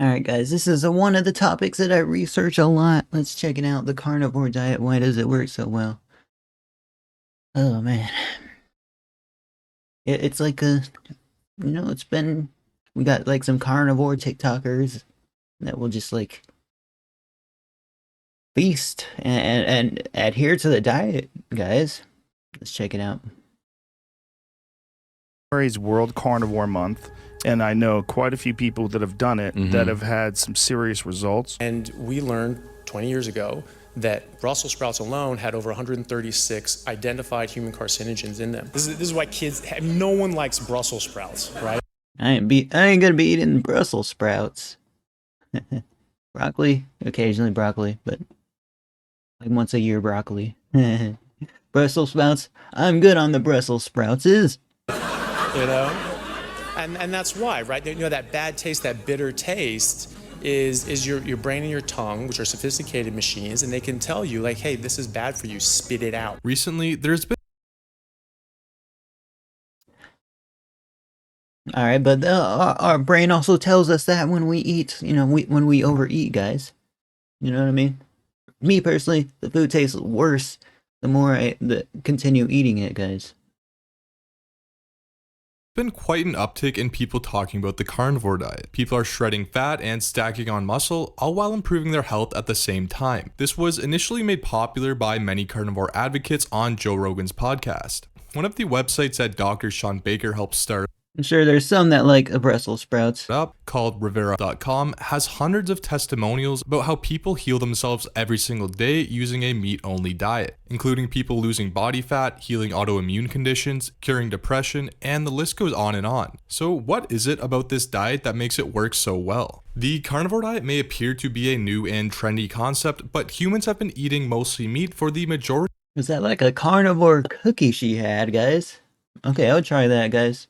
Alright guys, this is one of the topics that I research a lot. Let's check it out. The carnivore diet. Why does it work so well? Oh man. It's like it's been, we got like some carnivore TikTokers that will just like feast and adhere to the diet, guys. Let's check it out. February's World Carnivore Month, and I know quite a few people that have done it that have had some serious results. And we learned 20 years ago that Brussels sprouts alone had over 136 identified human carcinogens in them. This is why no one likes Brussels sprouts, right? I ain't gonna be eating Brussels sprouts. Broccoli, occasionally broccoli, but like once a year broccoli. Brussels sprouts, I'm good on the Brussels sprouts. You know, and that's why, right? You know, that bad taste, that bitter taste is your brain and your tongue, which are sophisticated machines, and they can tell you like, hey, this is bad for you, spit it out. Recently, there's been Alright, but our brain also tells us that when we eat, when we overeat, guys. You know what I mean? Me personally, the food tastes worse the more I continue eating it, guys. been quite an uptick in people talking about the carnivore diet. People are shredding fat and stacking on muscle, all while improving their health at the same time. This was initially made popular by many carnivore advocates on Joe Rogan's podcast. One of the websites that Dr. Sean Baker helped start I'm sure there's some that like Brussels sprouts. up, called Rivera.com, has hundreds of testimonials about how people heal themselves every single day using a meat-only diet, including people losing body fat, healing autoimmune conditions, curing depression, and the list goes on and on. So what is it about this diet that makes it work so well? The carnivore diet may appear to be a new and trendy concept, but humans have been eating mostly meat for the majority. Was that like a carnivore cookie she had, guys? Okay, I'll try that, guys.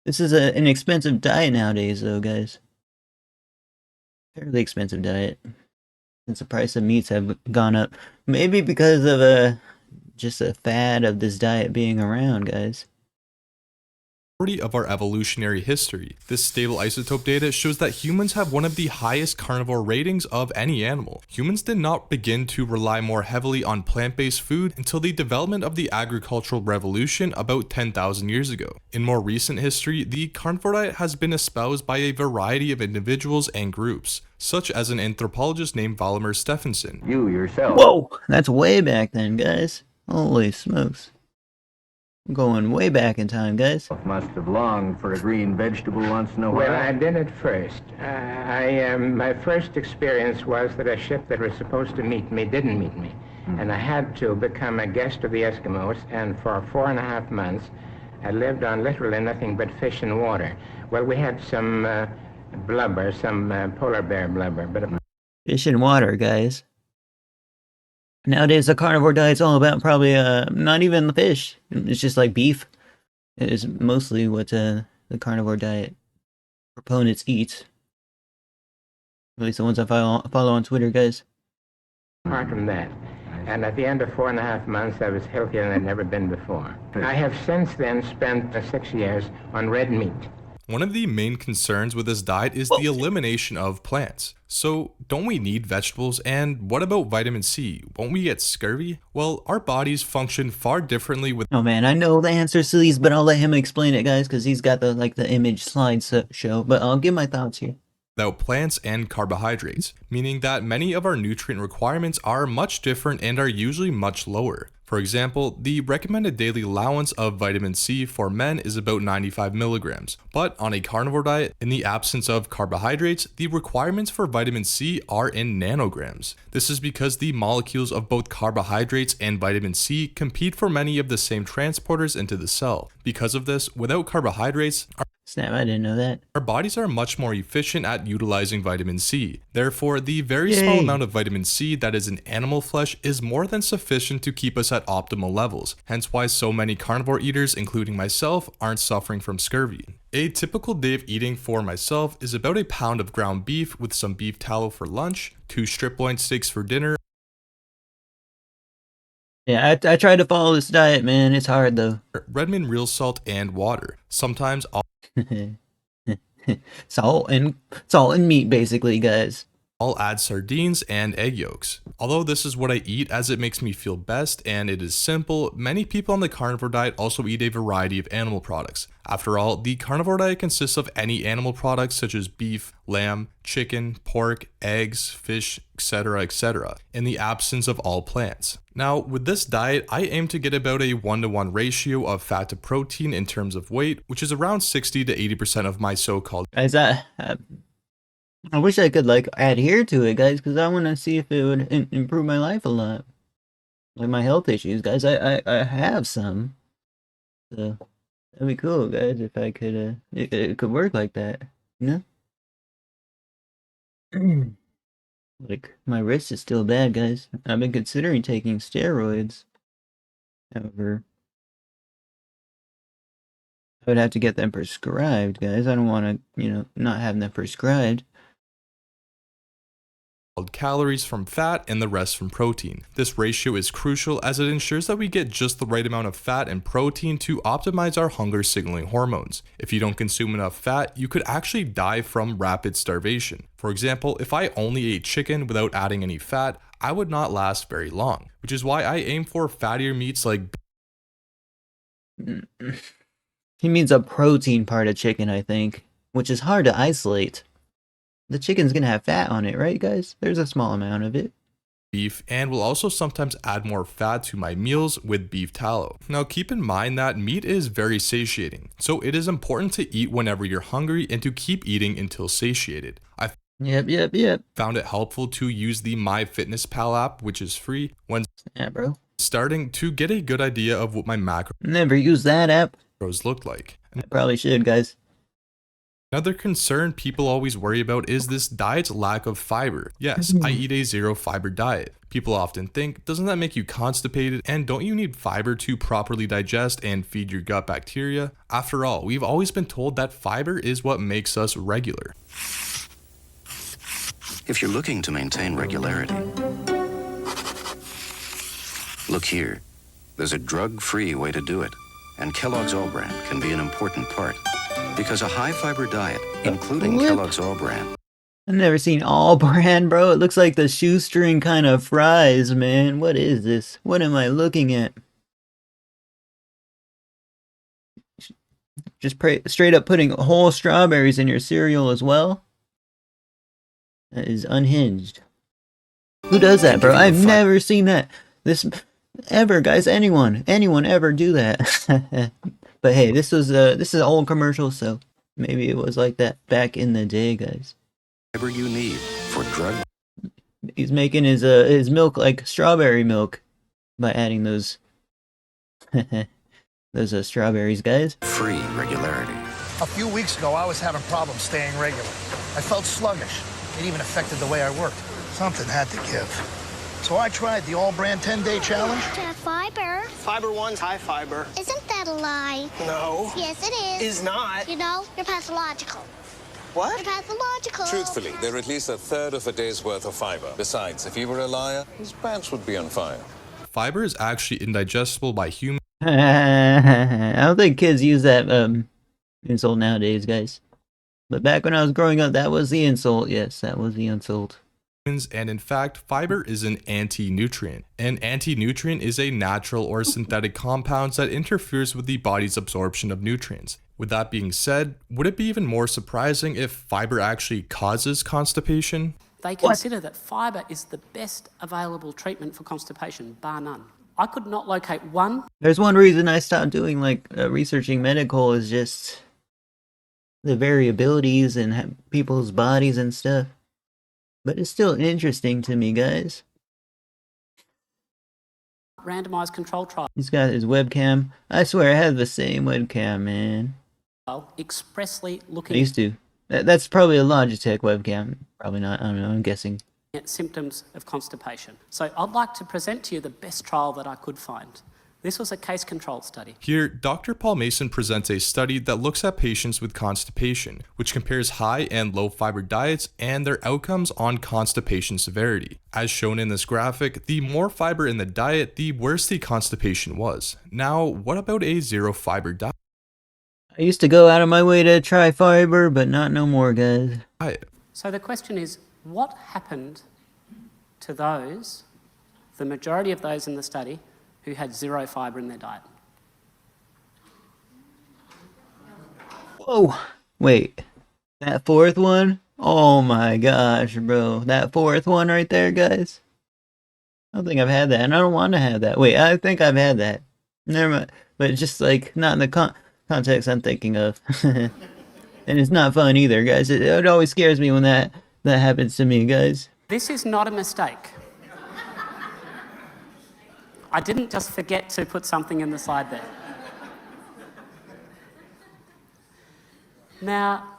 This is an expensive diet nowadays, though, guys. Fairly expensive diet. Since the price of meats have gone up. Maybe because of just a fad of this diet being around, guys. Of our evolutionary history. This stable isotope data shows that humans have one of the highest carnivore ratings of any animal. Humans did not begin to rely more heavily on plant-based food until the development of the agricultural revolution about 10,000 years ago. In more recent history, the carnivore diet has been espoused by a variety of individuals and groups, such as an anthropologist named Vladimir Stephenson. You yourself. Whoa! That's way back then, guys. Holy smokes. I'm going way back in time, guys. Must have longed for a green vegetable once in a while. Well, I did it first. My first experience was that a ship that was supposed to meet me didn't meet me. And I had to become a guest of the Eskimos, and for 4.5 months, I lived on literally nothing but fish and water. Well, we had some blubber, some polar bear blubber, but... Fish and water, guys. Nowadays, the carnivore diet's all about probably not even the fish. It's just like beef. It is mostly what the carnivore diet proponents eat. At least the ones I follow on Twitter, guys. Apart from that. And at the end of 4.5 months, I was healthier than I'd never been before. I have since then spent 6 years on red meat. One of the main concerns with this diet is the elimination of plants. So, don't we need vegetables? And what about vitamin C? Won't we get scurvy? Well, our bodies function far differently with Oh man, I know the answers to these, but I'll let him explain it, guys, because he's got the image slide show. But I'll give my thoughts here. without plants and carbohydrates, meaning that many of our nutrient requirements are much different and are usually much lower. For example, the recommended daily allowance of vitamin C for men is about 95 milligrams, but on a carnivore diet, in the absence of carbohydrates, the requirements for vitamin C are in nanograms. This is because the molecules of both carbohydrates and vitamin C compete for many of the same transporters into the cell. Because of this, without carbohydrates, Snap, I didn't know that. our bodies are much more efficient at utilizing vitamin C. Therefore, the very small amount of vitamin C that is in animal flesh is more than sufficient to keep us at optimal levels, hence why so many carnivore eaters, including myself, aren't suffering from scurvy. A typical day of eating for myself is about a pound of ground beef with some beef tallow for lunch, 2 strip loin steaks for dinner. Yeah, I tried to follow this diet, man. It's hard though. Redmond real salt and water. Sometimes I'll Salt and meat, basically, guys. I'll add sardines and egg yolks. Although this is what I eat as it makes me feel best and it is simple, many people on the carnivore diet also eat a variety of animal products. After all, the carnivore diet consists of any animal products such as beef, lamb, chicken, pork, eggs, fish, etc., in the absence of all plants. Now, with this diet, I aim to get about a 1-to-1 ratio of fat to protein in terms of weight, which is around 60 to 80% of my so-called Guys, I wish I could like adhere to it, guys, because I want to see if it would improve my life a lot. Like my health issues, guys. I have some, so that'd be cool, guys. If I could, it could work like that, you know. Like my wrist is still bad, guys. I've been considering taking steroids. However, I would have to get them prescribed, guys. I don't want to, not have them prescribed. calories from fat and the rest from protein. This ratio is crucial as it ensures that we get just the right amount of fat and protein to optimize our hunger signaling hormones. If you don't consume enough fat, you could actually die from rapid starvation. For example, if I only ate chicken without adding any fat, I would not last very long, which is why I aim for fattier meats like He means a protein part of chicken, I think, which is hard to isolate. The chicken's gonna have fat on it, right, guys? There's a small amount of it. Beef, and will also sometimes add more fat to my meals with beef tallow. Now keep in mind that meat is very satiating, so it is important to eat whenever you're hungry and to keep eating until satiated. I Yep. found it helpful to use the MyFitnessPal app, which is free, when Yeah, bro. starting to get a good idea of what my macros Never use that app. looked like. I probably should, guys. Another concern people always worry about is this diet's lack of fiber. Yes, I eat a zero fiber diet. People often think, doesn't that make you constipated? And don't you need fiber to properly digest and feed your gut bacteria? After all, we've always been told that fiber is what makes us regular. If you're looking to maintain regularity, look here. There's a drug-free way to do it, and Kellogg's All Brand can be an important part. Because a high-fiber diet, including What? Kellogg's All Brand, I've never seen all brand, bro. It looks like the shoestring kind of fries, man. What is this? What am I looking at? Just straight up putting whole strawberries in your cereal as well? That is unhinged. Who does that, bro? I've never seen that. Ever, guys. Anyone ever do that? But hey, this is an old commercial, so maybe it was like that back in the day, guys. fiber you need for drug He's making his milk like strawberry milk by adding those those strawberries, guys. free regularity. A few weeks ago, I was having problems staying regular. I felt sluggish. It even affected the way I worked. Something had to give. So I tried the all-brand 10-day challenge. To have fiber. Fiber One's high fiber. Isn't that a lie? No. Yes, it is. Is not. You know, you're pathological. What? You're pathological. Truthfully, they're at least a third of a day's worth of fiber. Besides, if he were a liar, his pants would be on fire. Fiber is actually indigestible by humans I don't think kids use that insult nowadays, guys. But back when I was growing up, that was the insult. Yes, that was the insult. and in fact, fiber is an anti-nutrient. An anti-nutrient is a natural or synthetic compound that interferes with the body's absorption of nutrients. With that being said, would it be even more surprising if fiber actually causes constipation? They consider that fibre is the best available treatment for constipation, bar none. I could not locate one. There's one reason I stopped doing researching medical is just the variabilities in people's bodies and stuff. But it's still interesting to me, guys. Randomised control trial He's got his webcam. I swear I have the same webcam, man. expressly I looking used to. That's probably a Logitech webcam. Probably not. I don't know. I'm guessing. at symptoms of constipation. So I'd like to present to you the best trial that I could find. This was a case-controlled study. Here, Dr. Paul Mason presents a study that looks at patients with constipation, which compares high and low fiber diets and their outcomes on constipation severity. As shown in this graphic, the more fiber in the diet, the worse the constipation was. Now, what about a zero fiber diet? I used to go out of my way to try fiber, but not no more, guys. So the question is, what happened to those, the majority of those in the study, who had zero fibre in their diet? Whoa! Wait, that fourth one? Oh my gosh, bro. That fourth one right there, guys. I don't think I've had that, and I don't want to have that. Wait, I think I've had that. Never mind. But it's just like not in the context I'm thinking of. And it's not fun either, guys. It always scares me when that happens to me, guys. This is not a mistake. I didn't just forget to put something in the slide there. Now,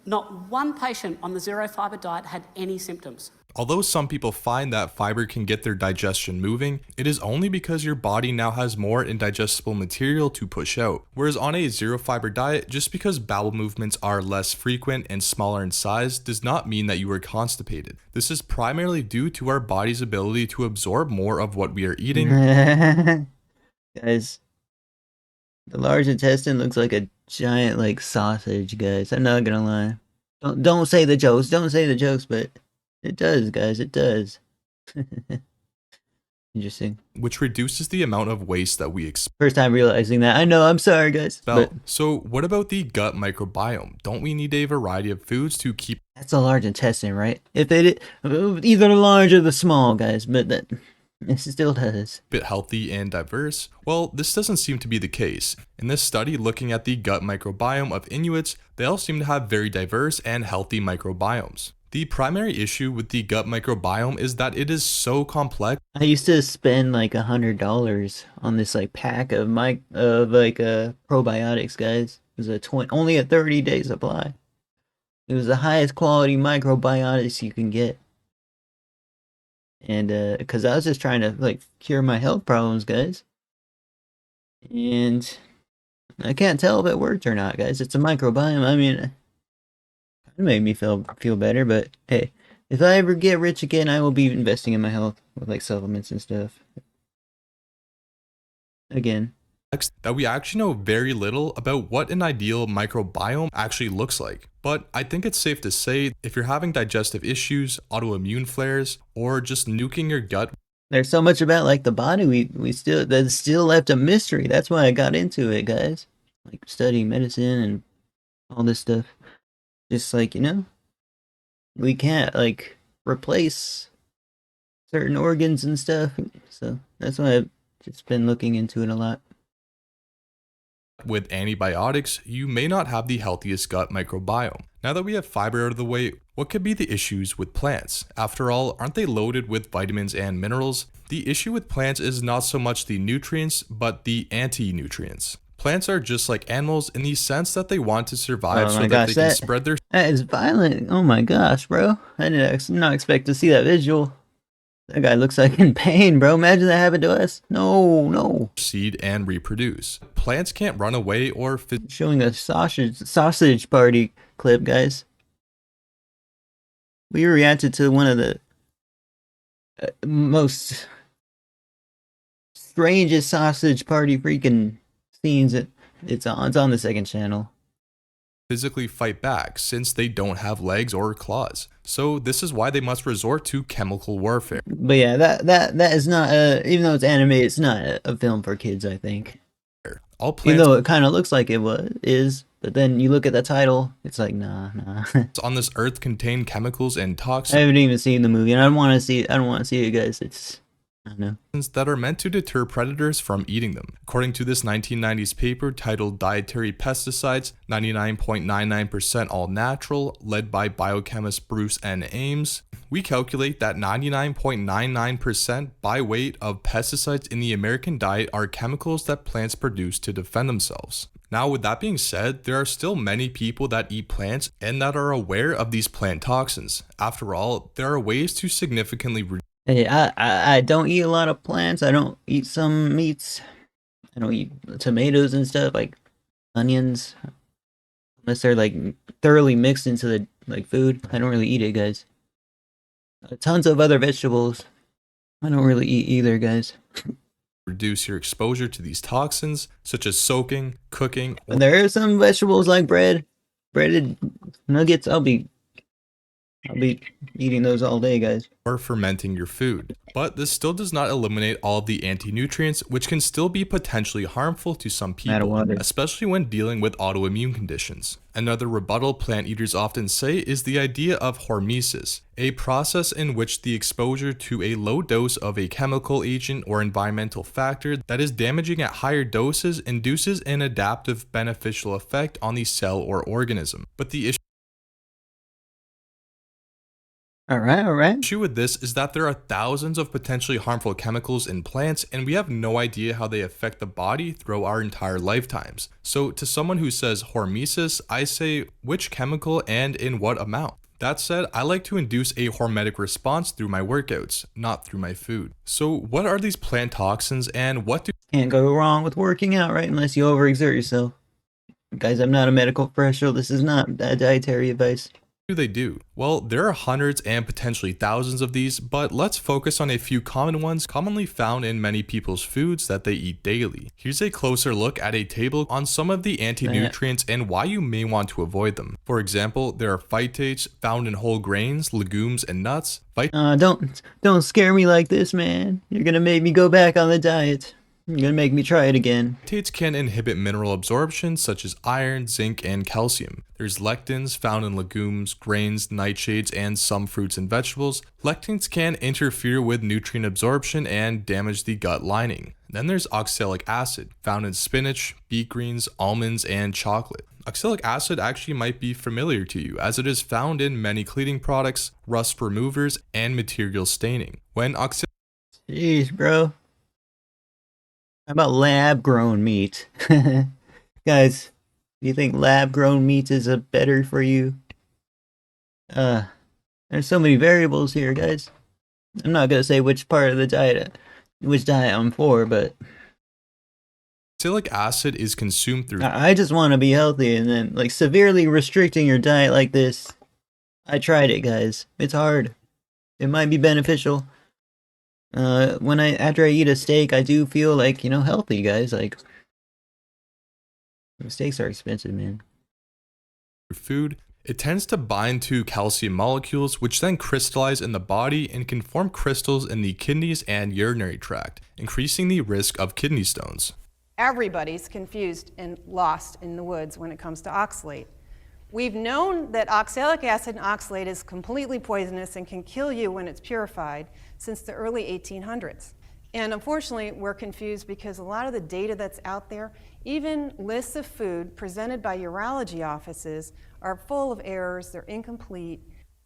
not one patient on the zero fibre diet had any symptoms. Although some people find that fiber can get their digestion moving, it is only because your body now has more indigestible material to push out. Whereas on a zero fiber diet, just because bowel movements are less frequent and smaller in size does not mean that you are constipated. This is primarily due to our body's ability to absorb more of what we are eating. Guys, the large intestine looks like a giant like sausage, guys. I'm not gonna lie. Don't say the jokes. Don't say the jokes, but it does, guys. It does. Interesting. Which reduces the amount of waste that we expel. First time realizing that. I know. I'm sorry, guys. But so what about the gut microbiome? Don't we need a variety of foods to keep? That's the large intestine, right? If it either the large or the small, guys. But that it still does. Bit healthy and diverse? Well, this doesn't seem to be the case. In this study looking at the gut microbiome of Inuits, they all seem to have very diverse and healthy microbiomes. The primary issue with the gut microbiome is that it is so complex. I used to spend like $100 on this like pack of probiotics, guys. It was only a 30-day supply. It was the highest quality microbiotics you can get. And because I was just trying to like cure my health problems, guys. And I can't tell if it worked or not, guys. It's a microbiome. I mean, it made me feel better, but hey, if I ever get rich again, I will be investing in my health with like supplements and stuff. Again. That we actually know very little about what an ideal microbiome actually looks like. But I think it's safe to say if you're having digestive issues, autoimmune flares, or just nuking your gut. There's so much about like the body that's still left a mystery. That's why I got into it, guys. Like studying medicine and all this stuff. Just like, we can't like replace certain organs and stuff. So that's why I've just been looking into it a lot. With antibiotics, you may not have the healthiest gut microbiome. Now that we have fiber out of the way, what could be the issues with plants? After all, aren't they loaded with vitamins and minerals? The issue with plants is not so much the nutrients, but the anti-nutrients. Plants are just like animals in the sense that they want to survive so that they can spread their... That is violent. Oh my gosh, bro. I did not expect to see that visual. That guy looks like in pain, bro. Imagine that happened to us. No. Seed and reproduce. Plants can't run away or... Showing a sausage party clip, guys. We reacted to one of the most strangest sausage party freaking scenes. It's on the second channel. Physically fight back since they don't have legs or claws. So this is why they must resort to chemical warfare. But yeah, that is not even though it's animated, it's not a film for kids, I think. All plants, even though it kind of looks like it is, but then you look at the title, it's like nah. On this earth contain chemicals and toxins. I haven't even seen the movie, and I don't want to see it, guys. I don't know. That are meant to deter predators from eating them. According to this 1990s paper titled Dietary Pesticides, 99.99% all natural, led by biochemist Bruce N. Ames, we calculate that 99.99% by weight of pesticides in the American diet are chemicals that plants produce to defend themselves. Now, with that being said, there are still many people that eat plants and that are aware of these plant toxins. After all, there are ways to significantly reduce. Hey, I don't eat a lot of plants. I don't eat some meats. I don't eat tomatoes and stuff, like onions, unless they're like thoroughly mixed into the like food. I don't really eat it, guys. Tons of other vegetables I don't really eat either, guys. reduce your exposure to these toxins, such as soaking, cooking, And there are some vegetables like breaded nuggets. I'll be eating those all day, guys. or fermenting your food. But this still does not eliminate all of the anti-nutrients, which can still be potentially harmful to some people, especially when dealing with autoimmune conditions. Another rebuttal plant eaters often say is the idea of hormesis, a process in which the exposure to a low dose of a chemical agent or environmental factor that is damaging at higher doses induces an adaptive beneficial effect on the cell or organism. But the issue with this is that there are thousands of potentially harmful chemicals in plants, and we have no idea how they affect the body throughout our entire lifetimes. So to someone who says hormesis, I say which chemical and in what amount? That said, I like to induce a hormetic response through my workouts, not through my food. So what are these plant toxins and what do... Can't go wrong with working out, right? Unless you overexert yourself. Guys, I'm not a medical professional. This is not dietary advice. Do they do? Well, there are hundreds and potentially thousands of these, but let's focus on a few common ones commonly found in many people's foods that they eat daily. Here's a closer look at a table on some of the anti-nutrients and why you may want to avoid them. For example, there are phytates found in whole grains, legumes, and nuts. Don't scare me like this, man. You're gonna make me go back on the diet. You're gonna make me try it again. Phytates can inhibit mineral absorption such as iron, zinc, and calcium. There's lectins found in legumes, grains, nightshades, and some fruits and vegetables. Lectins can interfere with nutrient absorption and damage the gut lining. Then there's oxalic acid found in spinach, beet greens, almonds, and chocolate. Oxalic acid actually might be familiar to you as it is found in many cleaning products, rust removers, and material staining. Jeez, bro. How about lab-grown meat? Guys, do you think lab-grown meat is better for you? There's so many variables here, guys. I'm not gonna say which part of the diet, which diet I'm for, but oxalic acid is consumed through... I just want to be healthy, and then, like, severely restricting your diet like this. I tried it, guys. It's hard. It might be beneficial. After I eat a steak, I do feel like, healthy, guys. Like, steaks are expensive, man. Food, it tends to bind to calcium molecules, which then crystallize in the body and can form crystals in the kidneys and urinary tract, increasing the risk of kidney stones. Everybody's confused and lost in the woods when it comes to oxalate. We've known that oxalic acid and oxalate is completely poisonous and can kill you when it's purified since the early 1800s. And unfortunately, we're confused because a lot of the data that's out there, even lists of food presented by urology offices, are full of errors, they're incomplete.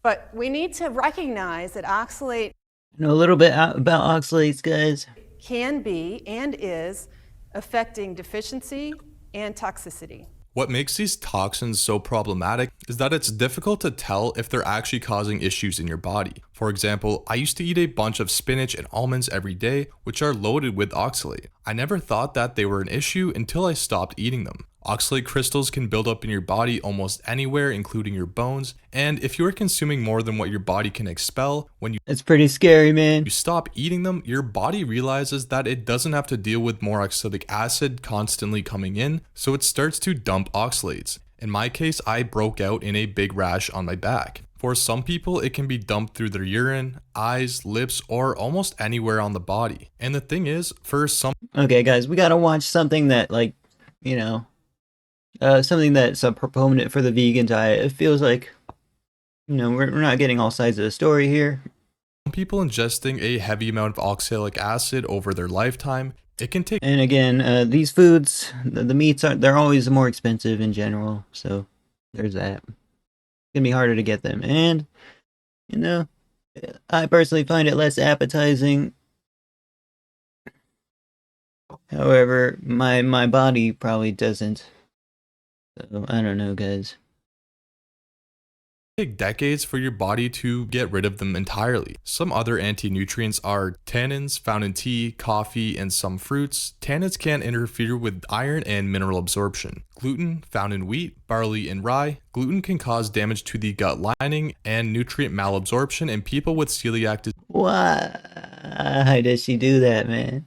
But we need to recognize that oxalate... Know a little bit about oxalates, guys. ...can be and is affecting deficiency and toxicity. What makes these toxins so problematic is that it's difficult to tell if they're actually causing issues in your body. For example, I used to eat a bunch of spinach and almonds every day, which are loaded with oxalate. I never thought that they were an issue until I stopped eating them. Oxalate crystals can build up in your body almost anywhere, including your bones, and if you are consuming more than what your body can expel, it's pretty scary, man. You stop eating them, your body realizes that it doesn't have to deal with more oxalic acid constantly coming in, so it starts to dump oxalates. In my case, I broke out in a big rash on my back. For some people, it can be dumped through their urine, eyes, lips, or almost anywhere on the body. And the thing is, for some... Okay, guys, we gotta watch something that, something that's a proponent for the vegan diet. It feels like, we're not getting all sides of the story here. Some people ingesting a heavy amount of oxalic acid over their lifetime, it can take... And again, these foods, the meats, they're always more expensive in general, so there's that. It's gonna be harder to get them. And, I personally find it less appetizing. However, my body probably doesn't. So, I don't know, guys. Take decades for your body to get rid of them entirely. Some other anti-nutrients are tannins found in tea, coffee, and some fruits. Tannins can interfere with iron and mineral absorption. Gluten found in wheat, barley, and rye. Gluten can cause damage to the gut lining and nutrient malabsorption in people with celiac disease. Why does she do that, man?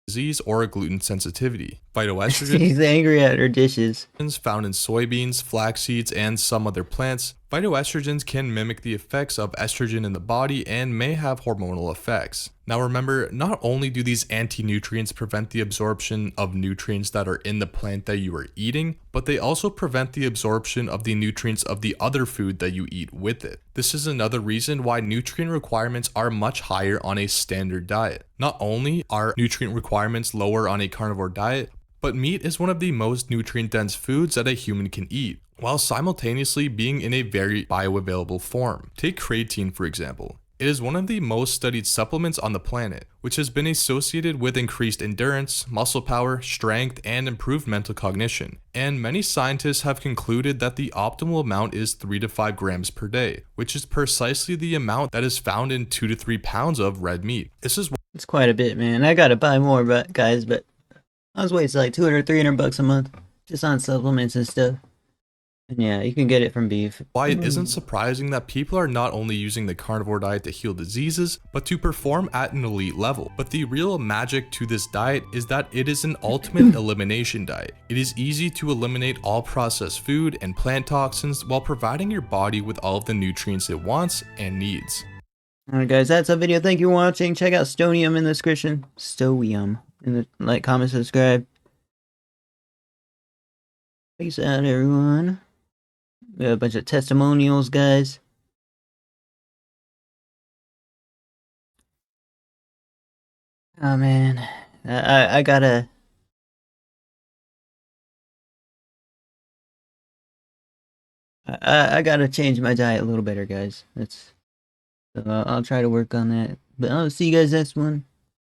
disease or a gluten sensitivity. Phytoestrogens He's angry at her dishes. found in soybeans, flax seeds, and some other plants. Phytoestrogens can mimic the effects of estrogen in the body and may have hormonal effects. Now remember, not only do these anti-nutrients prevent the absorption of nutrients that are in the plant that you are eating, but they also prevent the absorption of the nutrients of the other food that you eat with it. This is another reason why nutrient requirements are much higher on a standard diet. Not only are nutrient requirements lower on a carnivore diet, but meat is one of the most nutrient-dense foods that a human can eat, while simultaneously being in a very bioavailable form. Take creatine, for example. It is one of the most studied supplements on the planet, which has been associated with increased endurance, muscle power, strength, and improved mental cognition. And many scientists have concluded that the optimal amount is 3 to 5 grams per day, which is precisely the amount that is found in 2 to 3 pounds of red meat. This is It's quite a bit, man. I gotta buy more, but guys, but I was wasting like 200, 300 bucks a month just on supplements and stuff. And yeah, you can get it from beef. why it isn't surprising that people are not only using the carnivore diet to heal diseases, but to perform at an elite level. But the real magic to this diet is that it is an ultimate elimination diet. It is easy to eliminate all processed food and plant toxins while providing your body with all of the nutrients it wants and needs. Alright guys, that's our video. Thank you for watching. Check out Stonium in the description. Stoium. In the like, comment, subscribe. Peace out, everyone. We got a bunch of testimonials, guys. Oh man, I gotta. I gotta change my diet a little better, guys. That's. So I'll try to work on that. But I'll see you guys next one.